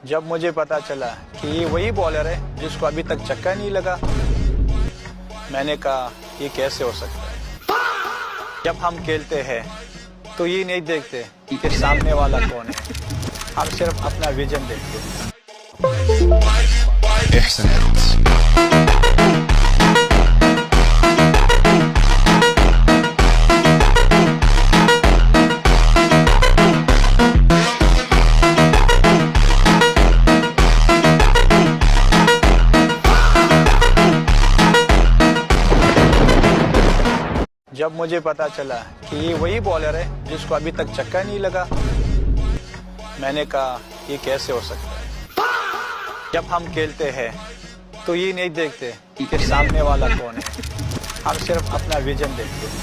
जब मुझे पता चला कि ये वही बॉलर है जिसको अभी तक छक्का नहीं लगा, मैंने कहा ये कैसे हो सकता है। जब हम खेलते हैं तो ये नहीं देखते कि सामने वाला कौन है, हम सिर्फ अपना विजन देखते हैं। जब मुझे पता चला कि ये वही बॉलर है जिसको अभी तक छक्का नहीं लगा, मैंने कहा ये कैसे हो सकता है। जब हम खेलते हैं तो ये नहीं देखते कि सामने वाला कौन है, हम सिर्फ अपना विजन देखते हैं।